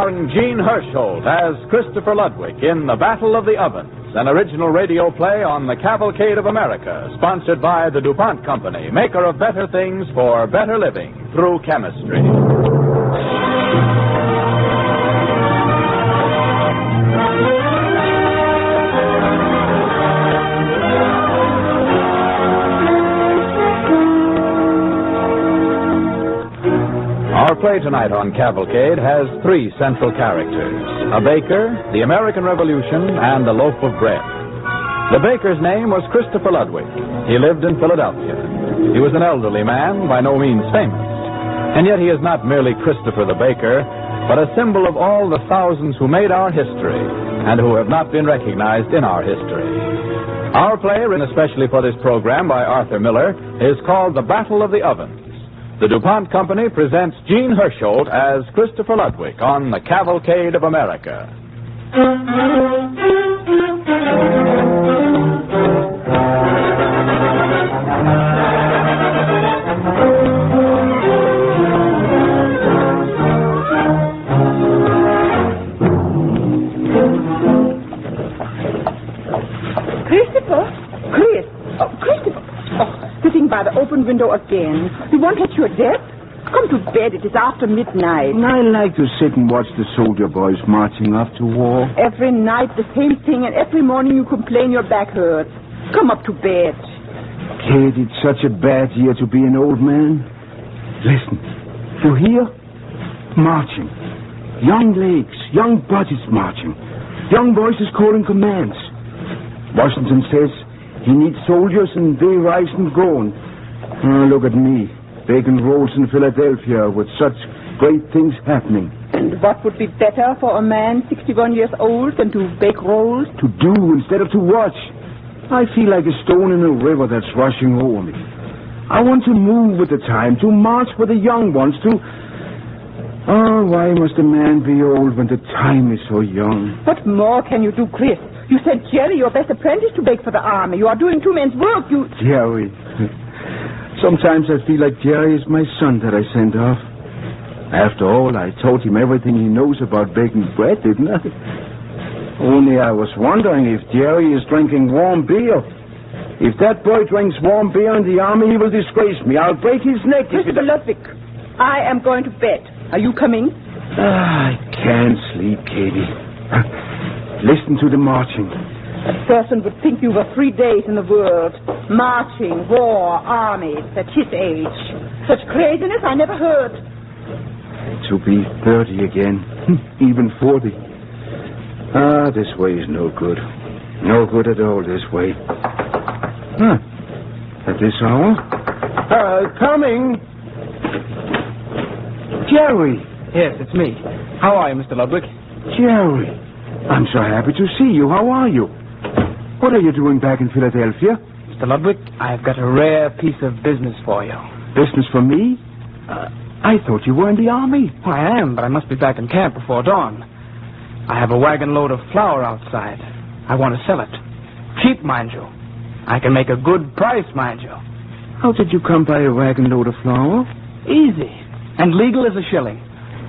starring Gene Hersholt as Christopher Ludwig in The Battle of the Ovens, an original radio play on the Cavalcade of America, sponsored by the DuPont Company, maker of better things for better living through chemistry. Our play tonight on Cavalcade has three central characters: a baker, the American Revolution, and a loaf of bread. The baker's name was Christopher Ludwig. He lived in Philadelphia. He was an elderly man, by no means famous. And yet he is not merely Christopher the baker, but a symbol of all the thousands who made our history and who have not been recognized in our history. Our play, written especially for this program by Arthur Miller, is called The Battle of the Ovens. The DuPont Company presents Gene Hersholt as Christopher Ludwig on the Cavalcade of America. By the open window again. You won't at your desk? Come to bed. It is after midnight. I like to sit and watch the soldier boys marching off to war. Every night the same thing, and every morning you complain your back hurts. Come up to bed. Kate, it's such a bad year to be an old man. Listen. You hear? Marching. Young legs, young bodies marching. Young voices calling commands. Washington says he needs soldiers, and they rise and groan. Oh, look at me, baking rolls in Philadelphia with such great things happening. And what would be better for a man 61 years old than to bake rolls? To do instead of to watch. I feel like a stone in a river that's rushing over me. I want to move with the time, to march with the young ones, to... Oh, why must a man be old when the time is so young? What more can you do, Chris? You sent Jerry, your best apprentice, to bake for the army. You are doing two men's work. Jerry. Sometimes I feel like Jerry is my son that I sent off. After all, I taught him everything he knows about baking bread, didn't I? Only I was wondering if Jerry is drinking warm beer. If that boy drinks warm beer in the army, he will disgrace me. I'll break his neck. Christopher Ludwig, I am going to bed. Are you coming? I can't sleep, Katie. Listen to the marching. A person would think you were 3 days in the world. Marching, war, armies, at his age. Such craziness I never heard. To be 30 again. Even 40. Ah, this way is no good. No good at all this way. Huh. At this hour? Coming. Jerry. Yes, it's me. How are you, Mr. Ludwig? Jerry. I'm so happy to see you. How are you? What are you doing back in Philadelphia? Mr. Ludwig, I've got a rare piece of business for you. Business for me? I thought you were in the army. Well, I am, but I must be back in camp before dawn. I have a wagon load of flour outside. I want to sell it. Cheap, mind you. I can make a good price, mind you. How did you come by a wagon load of flour? Easy. And legal as a shilling.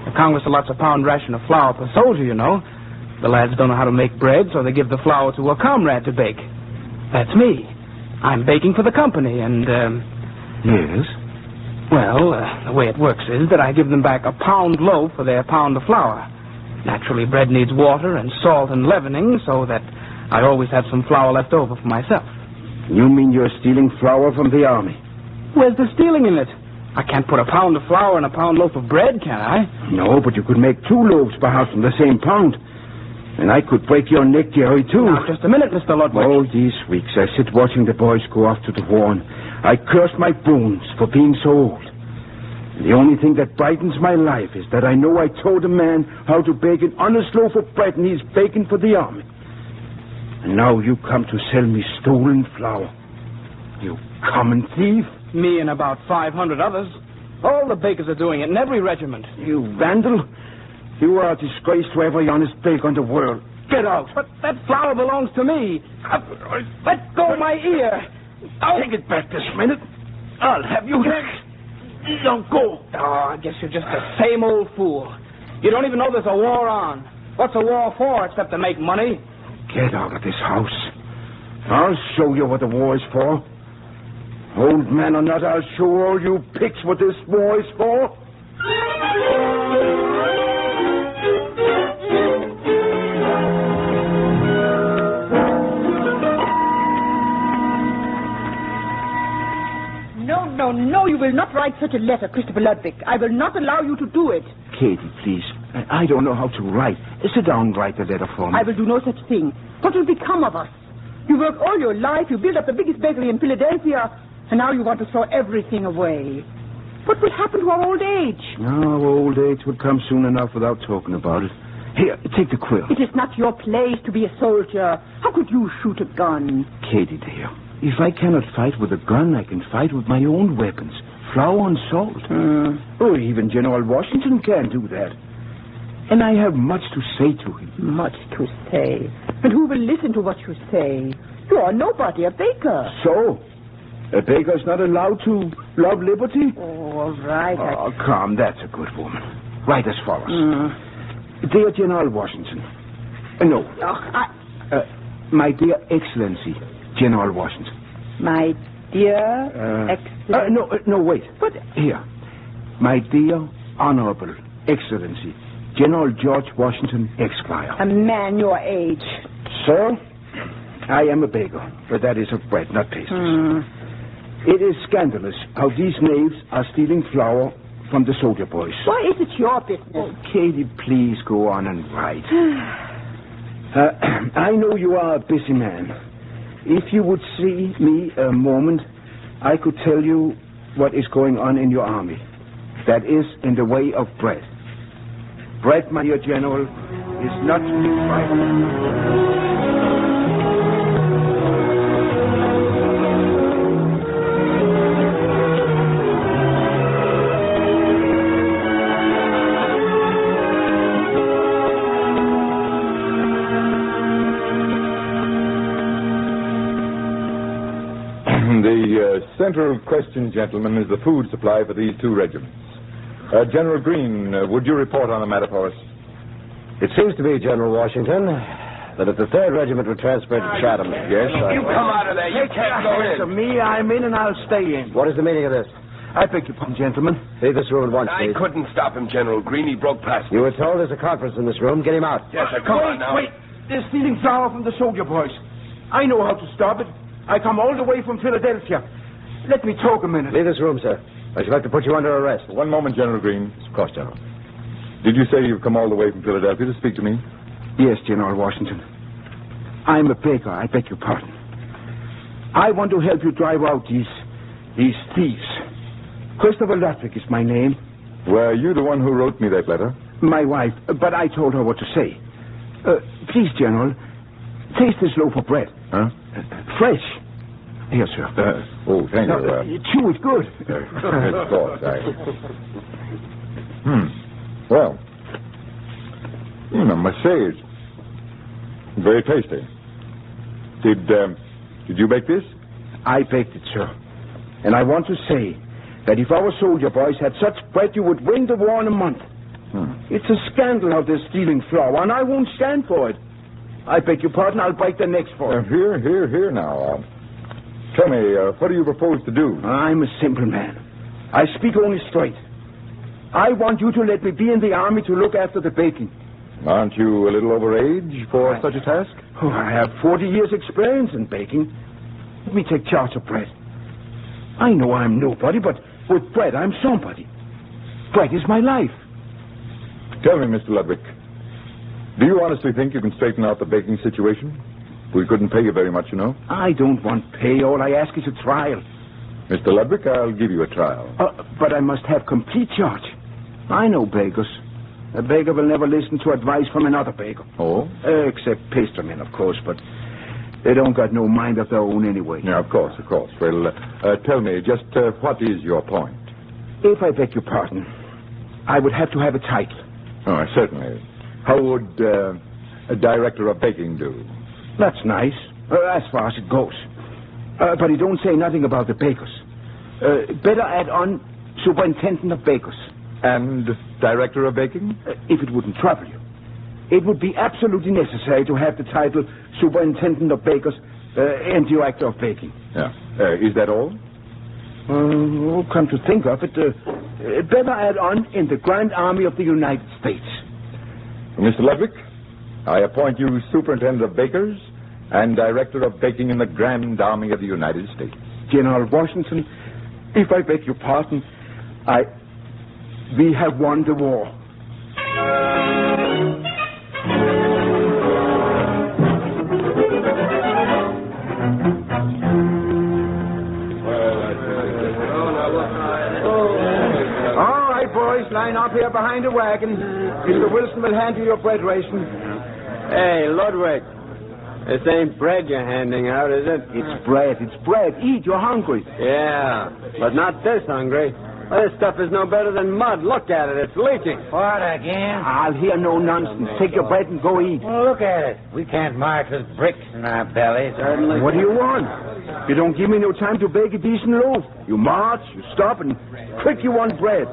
The Congress allots a pound ration of flour per soldier, you know. The lads don't know how to make bread, so they give the flour to a comrade to bake. That's me. I'm baking for the company, and, Yes? Well, the way it works is that I give them back a pound loaf for their pound of flour. Naturally, bread needs water and salt and leavening, so that I always have some flour left over for myself. You mean you're stealing flour from the army? Where's the stealing in it? I can't put a pound of flour in a pound loaf of bread, can I? No, but you could make 2 loaves perhaps from the same pound. And I could break your neck, Jerry, too. Now, just a minute, Mr. Ludwig. All these weeks I sit watching the boys go off to the war, and I curse my bones for being so old. The only thing that brightens my life is that I know I taught a man how to bake an honest loaf of bread, and he's baking for the army. And now you come to sell me stolen flour. You common thief. Me and about 500 others. All the bakers are doing it in every regiment. You vandal. You are a disgrace to every honest baker in the world. Get out. But that flour belongs to me. Let go my ear. Take it back this minute. I'll have you. Don't go. Oh, I guess you're just the same old fool. You don't even know there's a war on. What's a war for except to make money? Get out of this house. I'll show you what the war is for. Old man or not, I'll show all you pigs what this war is for. No, you will not write such a letter, Christopher Ludwig. I will not allow you to do it. Katie, please. I don't know how to write. Sit down and write the letter for me. I will do no such thing. What will become of us? You work all your life, you build up the biggest bakery in Philadelphia, and now you want to throw everything away. What will happen to our old age? Our old age will come soon enough without talking about it. Here, take the quill. It is not your place to be a soldier. How could you shoot a gun? Katie, dear, if I cannot fight with a gun, I can fight with my own weapons. Flour and salt. Even General Washington can't do that. And I have much to say to him. Much to say. And who will listen to what you say? You are nobody, a baker. So? A baker's not allowed to love liberty? Oh, all right. Oh, come, that's a good woman. Write as follows. Dear General Washington. My dear Excellency, General Washington. My dear Excellency. No, wait. What? Here. My dear Honorable Excellency, General George Washington, Esquire. A man your age. Sir, I am a baker, but that is of bread, not pastries. It is scandalous how these knaves are stealing flour from the soldier boys. Why is it your business? Oh, Katie, please go on and write. I know you are a busy man. If you would see me a moment, I could tell you what is going on in your army. That is in the way of bread. Bread, my dear General, is not to be frightened. The central question, gentlemen, is the food supply for these two regiments. General Greene, would you report on the matter for us? It seems to me, General Washington, that if the 3rd Regiment were transferred to Chatham... Yes, You come out of there. You can't go in. To me, I'm in and I'll stay in. What is the meaning of this? I beg your pardon, gentlemen. Leave this room at once, I please. couldn't stop him, General Greene. He broke past me. You were told there's a conference in this room. Get him out. Yes, sir. Come on now. Wait. They're stealing flour from the soldier boys. I know how to stop it. I come all the way from Philadelphia. Let me talk a minute. Leave this room, sir. I shall have to put you under arrest. One moment, General Greene. Of course, General. Did you say you've come all the way from Philadelphia to speak to me? Yes, General Washington. I'm a baker. I beg your pardon. I want to help you drive out these thieves. Christopher Ludwig is my name. Were you the one who wrote me that letter? My wife, but I told her what to say. Please, General, taste this loaf of bread. Huh? Fresh. Here, sir. Thank you. Chew it good. Of course, Well, I must say it's very tasty. Did you bake this? I baked it, sir. And I want to say that if our soldier boys had such bread, you would win the war in a month. It's a scandal how they're stealing flour, and I won't stand for it. I beg your pardon, I'll break their necks for it. Here now. Tell me, what do you propose to do? I'm a simple man. I speak only straight. I want you to let me be in the army to look after the baking. Aren't you a little over age for such a task? Oh, I have 40 years' experience in baking. Let me take charge of bread. I know I'm nobody, but with bread, I'm somebody. Bread is my life. Tell me, Mr. Ludwig, do you honestly think you can straighten out the baking situation? We couldn't pay you very much, you know. I don't want pay. All I ask is a trial. Mr. Ludwig, I'll give you a trial. But I must have complete charge. I know bakers. A baker will never listen to advice from another baker. Oh? Except pastrymen, of course, but they don't got no mind of their own anyway. Yeah, of course. Well, tell me, just what is your point? If I beg your pardon, I would have to have a title. Oh, certainly. How would a director of baking do? That's nice, as far as it goes. But it don't say nothing about the bakers. Better add on superintendent of bakers. And Director of Baking? If it wouldn't trouble you. It would be absolutely necessary to have the title Superintendent of Bakers and Director of Baking. Yeah. Is that all? Come to think of it, better add on in the Grand Army of the United States. Mr. Ludwig, I appoint you Superintendent of Bakers and Director of Baking in the Grand Army of the United States. General Washington, if I beg your pardon, we have won the war. All right, boys, line up here behind the wagon. Mr. Wilson will hand you your bread ration. Hey, Ludwig, this ain't bread you're handing out, is it? It's bread. Eat, you're hungry. Yeah, but not this hungry. Well, this stuff is no better than mud. Look at it, it's leaking. What again? I'll hear no nonsense. Take your bread and go eat. Well, look at it. We can't march with bricks in our bellies. Certainly. What do you want? You don't give me no time to bake a decent loaf. You march, you stop, and quick you want bread.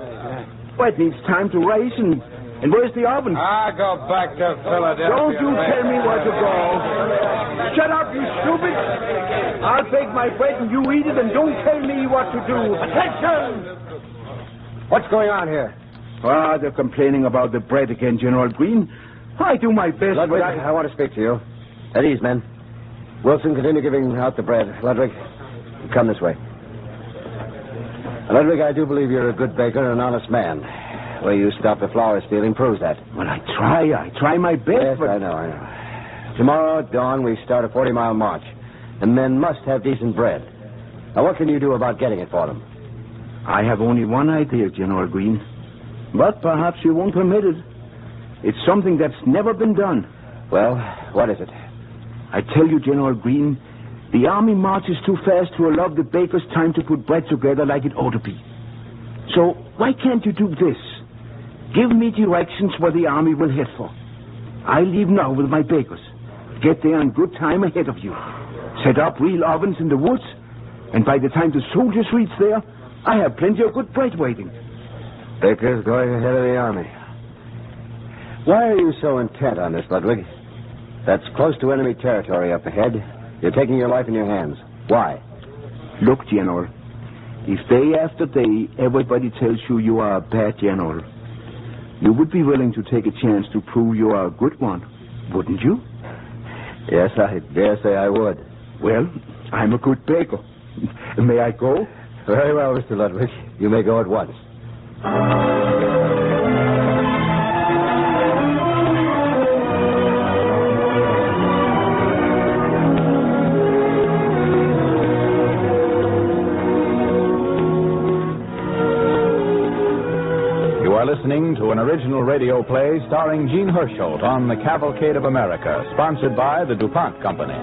Well, it needs time to raise, and where's the oven? I'll go back to Philadelphia. Don't you tell me where to go. Shut up, you stupid. I'll bake my bread and you eat it, and don't tell me what to do. Attention! What's going on here? Ah, they're complaining about the bread again, General Green. I do my best, Ludwig, but I want to speak to you. At ease, men. Wilson, continue giving out the bread. Ludwig, come this way. Ludwig, I do believe you're a good baker and an honest man. Where you stop the flour stealing proves that. Well, I try my best, Yes, but... I know. Tomorrow at dawn, we start a 40-mile march. The men must have decent bread. Now, what can you do about getting it for them? I have only one idea, General Green. But perhaps you won't permit it. It's something that's never been done. Well, what is it? I tell you, General Green, the army marches too fast to allow the bakers time to put bread together like it ought to be. So why can't you do this? Give me directions where the army will head for. I leave now with my bakers. Get there in good time ahead of you. Set up real ovens in the woods, and by the time the soldiers reach there, I have plenty of good bread waiting. Bakers going ahead of the army. Why are you so intent on this, Ludwig? That's close to enemy territory up ahead. You're taking your life in your hands. Why? Look, General, if day after day everybody tells you you are a bad general, you would be willing to take a chance to prove you are a good one, wouldn't you? Yes, I dare say I would. Well, I'm a good baker. May I go? Very well, Mr. Ludwig. You may go at once. You are listening to an original radio play starring Gene Herschel on the Cavalcade of America, sponsored by the DuPont Company.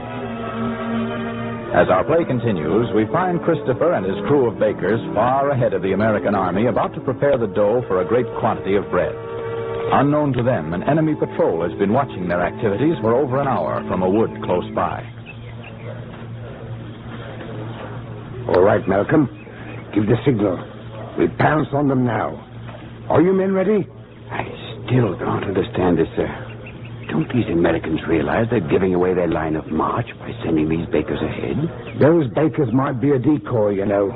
As our play continues, we find Christopher and his crew of bakers far ahead of the American army, about to prepare the dough for a great quantity of bread. Unknown to them, an enemy patrol has been watching their activities for over an hour from a wood close by. All right, Malcolm. Give the signal. We pounce on them now. Are you men ready? I still don't understand this, sir. Don't these Americans realize they're giving away their line of march by sending these bakers ahead? Those bakers might be a decoy, you know.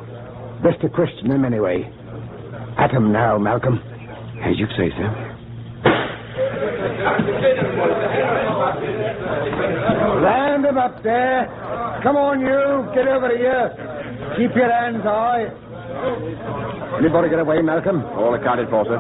Best to question them anyway. At them now, Malcolm. As you say, sir. Land them up there. Come on, you. Get over here. Keep your hands high. Anybody get away, Malcolm? All accounted for, sir.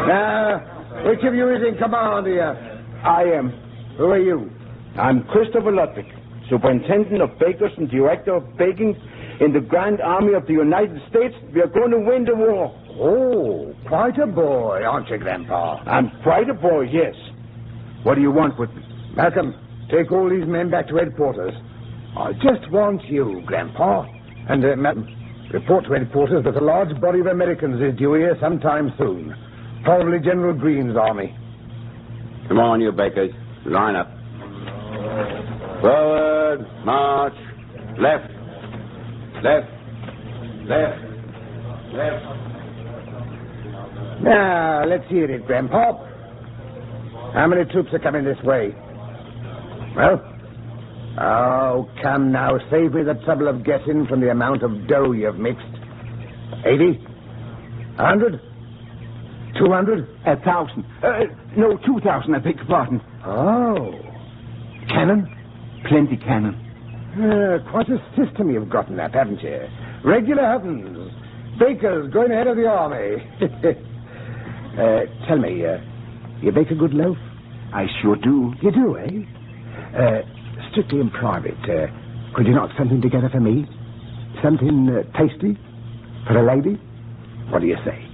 Now, which of you is in command here? I am. Who are you? I'm Christopher Ludwig, Superintendent of Bakers and Director of Baking in the Grand Army of the United States. We are going to win the war. Oh, quite a boy, aren't you, Grandpa? I'm quite a boy, yes. What do you want with me? Malcolm, take all these men back to headquarters. I just want you, Grandpa. And, report to headquarters that a large body of Americans is due here sometime soon. Probably General Green's army. Come on, you bakers. Line up. Forward, march. Left. Now, let's hear it, Grandpa. How many troops are coming this way? Well? Oh, come now. Save me the trouble of guessing from the amount of dough you've mixed. 80? 100? 200? 1,000. No, 2,000, I beg your pardon. Oh. Cannon? Plenty cannon. Quite a system you've gotten up, haven't you? Regular ovens. Bakers going ahead of the army. Tell me, you bake a good loaf? I sure do. You do, eh? Strictly in private, could you knock something together for me? Something tasty? For a lady? What do you say?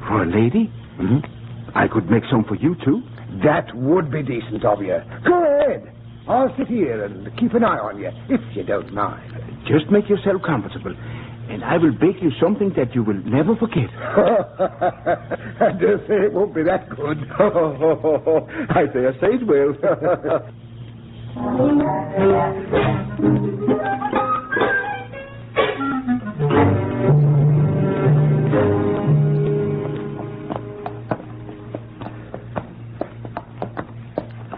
For a lady? Mm-hmm. I could make some for you, too. That would be decent of you. Go ahead. I'll sit here and keep an eye on you, if you don't mind. Just make yourself comfortable, and I will bake you something that you will never forget. I dare say it won't be that good. I dare say it will.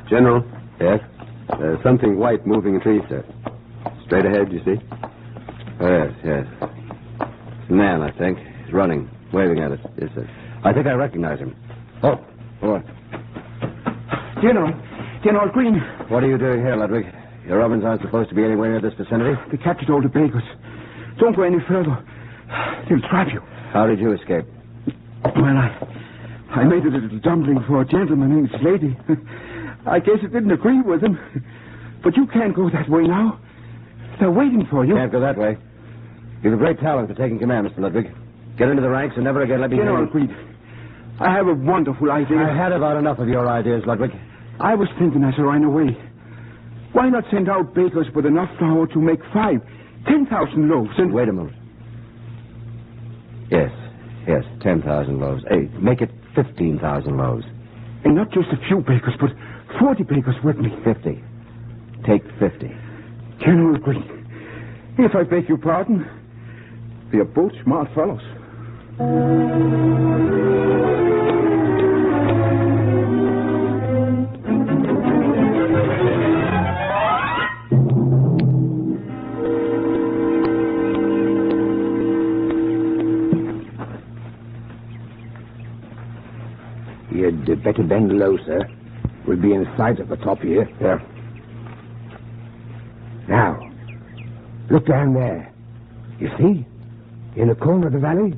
General? Yes? There's something white moving in trees, sir. Straight ahead, you see? Oh, yes. It's a man, I think. He's running, waving at us. Yes, sir. I think I recognize him. Oh, what? General Green. What are you doing here, Ludwig? Your ovens aren't supposed to be anywhere near this vicinity? They captured all the bakers. Don't go any further. They'll trap you. How did you escape? Well, I made a little dumpling for a gentleman and his lady. I guess it didn't agree with him. But you can't go that way now. They're waiting for you. Can't go that way. You've a great talent for taking command, Mr. Ludwig. Get into the ranks and never again let me hear General you. Green, I have a wonderful idea. I've had about enough of your ideas, Ludwig. I was thinking as I ran away. Why not send out bakers with enough flour to make 10,000 loaves and... Wait a moment. Yes, 10,000 loaves. Hey, make it 15,000 loaves. And not just a few bakers, but 40 bakers with me. 50. Take 50. General Green, if I beg your pardon, they are both smart fellows. You'd better bend low, sir. We'll be in sight at the top here. Yeah. Now, look down there. You see? In the corner of the valley?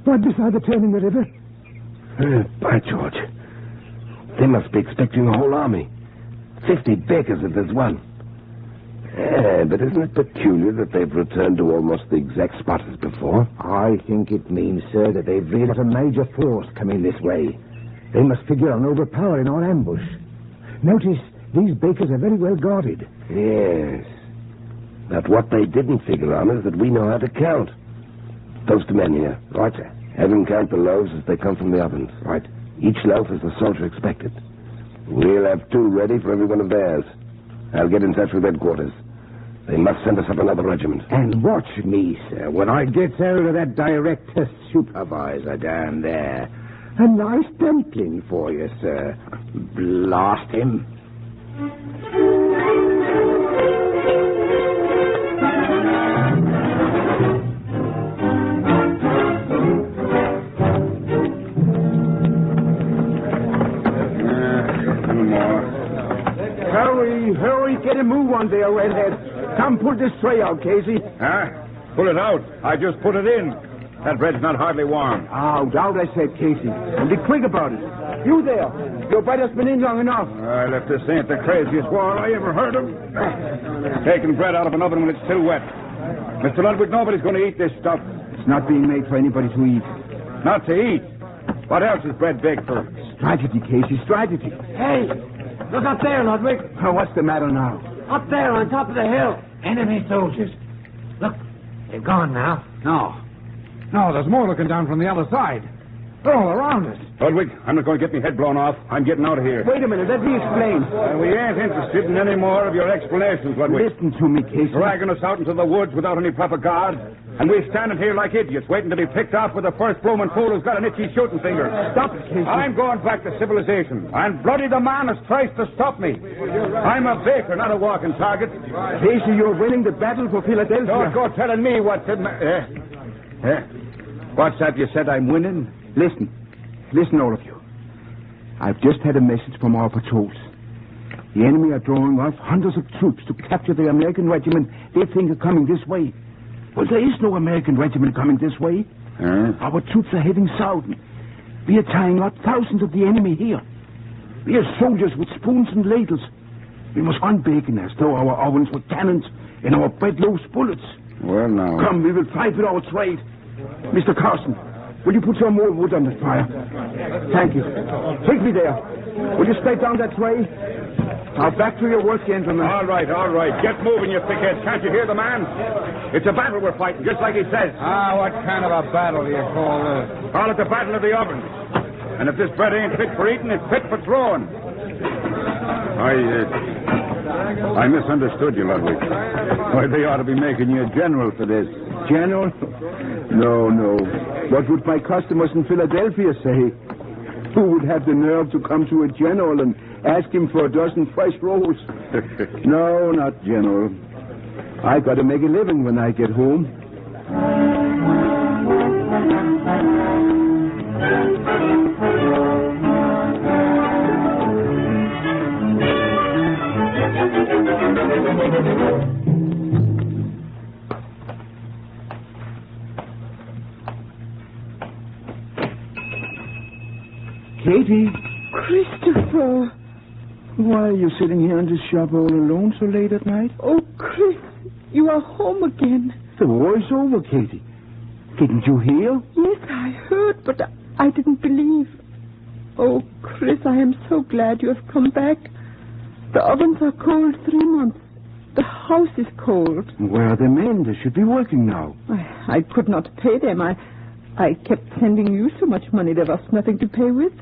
Right beside the turn in the river? By George. They must be expecting a whole army. 50 bakers if there's one. Yeah, but isn't it peculiar that they've returned to almost the exact spot as before? I think it means, sir, that they've really got a major force coming this way. They must figure on overpowering our ambush. Notice, these bakers are very well guarded. Yes. But what they didn't figure on is that we know how to count. Those two men here. Right, sir. Have them count the loaves as they come from the ovens. Right. Each loaf is the soldier expected. We'll have 2 ready for every one of theirs. I'll get in touch with headquarters. They must send us up another regiment. And watch me, sir, when I get hold of that director supervisor down there. A nice dumpling for you, sir. Blast him. Hurry, get a move on there, redhead. Come pull this tray out, Casey. Huh? Pull it out. I just put it in. That bread's not hardly warm. Out, I said, Casey. And be quick about it. You there. Your brother's been in long enough. If this ain't the craziest war I ever heard of. Taking bread out of an oven when it's still wet. Mr. Ludwig, nobody's going to eat this stuff. It's not being made for anybody to eat. Not to eat? What else is bread baked for? Strategy, Casey, strategy. Hey, look up there, Ludwig. Oh, what's the matter now? Up there on top of the hill. Enemy soldiers. Look, they've gone now. No, there's more looking down from the other side. They're all around us. Ludwig, I'm not going to get my head blown off. I'm getting out of here. Wait a minute, let me explain. We ain't interested in any more of your explanations, Ludwig. Listen to me, Casey. Dragging us out into the woods without any proper guard. And we're standing here like idiots, waiting to be picked off with the first blooming fool who's got an itchy shooting finger. Stop it, Casey. I'm going back to civilization. And bloody the man has tries to stop me. I'm a baker, not a walking target. Casey, you're winning the battle for Philadelphia. Don't go telling me what to... What's that you said I'm winning? Listen, all of you. I've just had a message from our patrols. The enemy are drawing off hundreds of troops to capture the American regiment they think are coming this way. Well, there is no American regiment coming this way. Our troops are heading south. We are tying up thousands of the enemy here. We are soldiers with spoons and ladles. We must run bacon as though our ovens were cannons and our bread loaves bullets. Well, now... Come, we will fight with our trade. Mr. Carson, will you put some more wood on the fire? Thank you. Take me there. Will you straight down that way? Now back to your work, gentlemen. All right. Get moving, you thickhead. Can't you hear the man? It's a battle we're fighting, just like he says. What kind of a battle do you call this? Call it the Battle of the Ovens. And if this bread ain't fit for eating, it's fit for throwing. I misunderstood you, Ludwig. Why, they ought to be making you a general for this. General? No. What would my customers in Philadelphia say? Who would have the nerve to come to a general and ask him for a dozen fresh rolls? No, not general. I got to make a living when I get home. Katie? Christopher! Why are you sitting here in this shop all alone so late at night? Oh, Chris, you are home again. The war is over, Katie. Didn't you hear? Yes, I heard, but I didn't believe. Oh, Chris, I am so glad you have come back. The ovens are cold 3 months. The house is cold. Where are the men? They should be working now. I could not pay them. I kept sending you so much money there was nothing to pay with.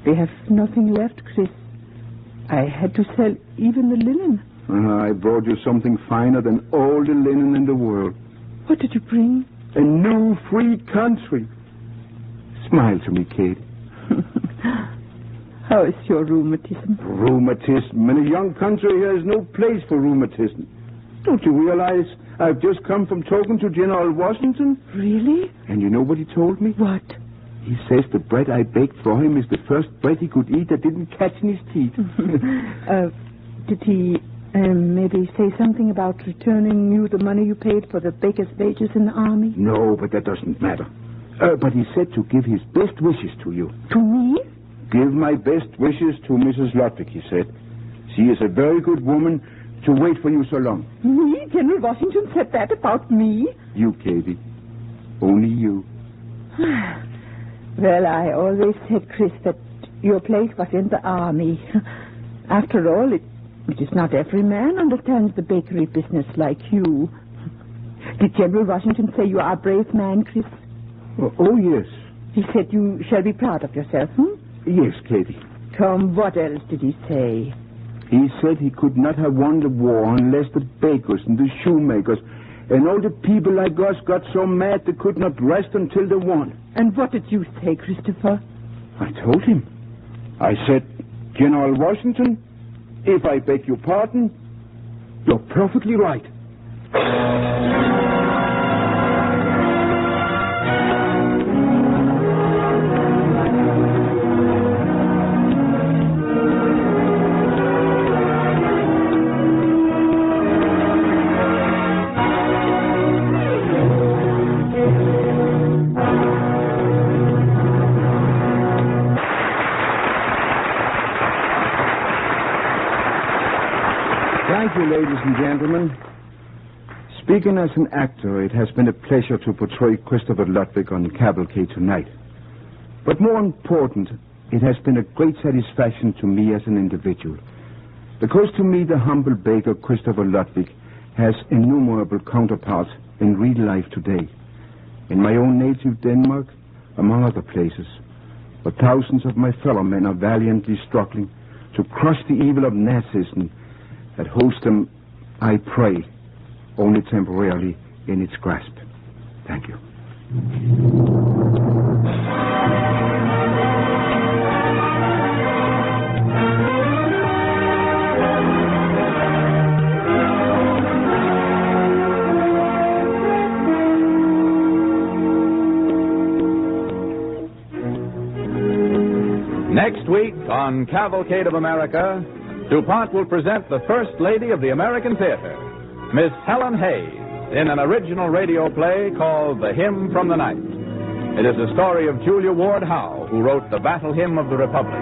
They have nothing left, Chris. I had to sell even the linen. I brought you something finer than all the linen in the world. What did you bring? A new free country. Smile to me, Kate. How is your rheumatism? Rheumatism? In a young country, there is no place for rheumatism. Don't you realize I've just come from talking to General Washington? Really? And you know what he told me? What? He says the bread I baked for him is the first bread he could eat that didn't catch in his teeth. Did he maybe say something about returning you the money you paid for the baker's wages in the army? No, but that doesn't matter. But he said to give his best wishes to you. To me? Give my best wishes to Mrs. Ludwig, he said. She is a very good woman to wait for you so long. Me? General Washington said that about me? You, Katie. Only you. Well, I always said, Chris, that your place was in the army. After all, it is not every man understands the bakery business like you. Did General Washington say you are a brave man, Chris? Oh, yes. He said you shall be proud of yourself, Yes, Katie. Come, what else did he say? He said he could not have won the war unless the bakers and the shoemakers and all the people like us got so mad they could not rest until they won. And what did you say, Christopher? I told him. I said, General Washington, if I beg your pardon, you're perfectly right. Thank you, ladies and gentlemen. Speaking as an actor, it has been a pleasure to portray Christopher Ludwig on Cavalcade tonight. But more important, it has been a great satisfaction to me as an individual. Because to me, the humble baker Christopher Ludwig has innumerable counterparts in real life today. In my own native Denmark, among other places, where thousands of my fellow men are valiantly struggling to crush the evil of Nazism that holds them, I pray, only temporarily in its grasp. Thank you. Next week on Cavalcade of America, DuPont will present the First Lady of the American Theater, Miss Helen Hayes, in an original radio play called The Hymn from the Night. It is a story of Julia Ward Howe, who wrote the Battle Hymn of the Republic.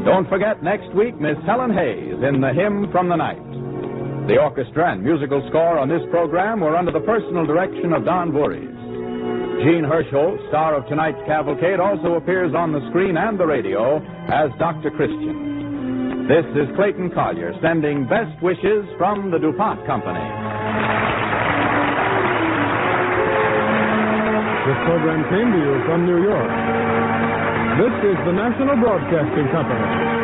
Don't forget next week, Miss Helen Hayes in The Hymn from the Night. The orchestra and musical score on this program were under the personal direction of Don Voorhees. Jean Hirschholt, star of tonight's Cavalcade, also appears on the screen and the radio as Dr. Christian. This is Clayton Collier sending best wishes from the DuPont Company. This program came to you from New York. This is the National Broadcasting Company.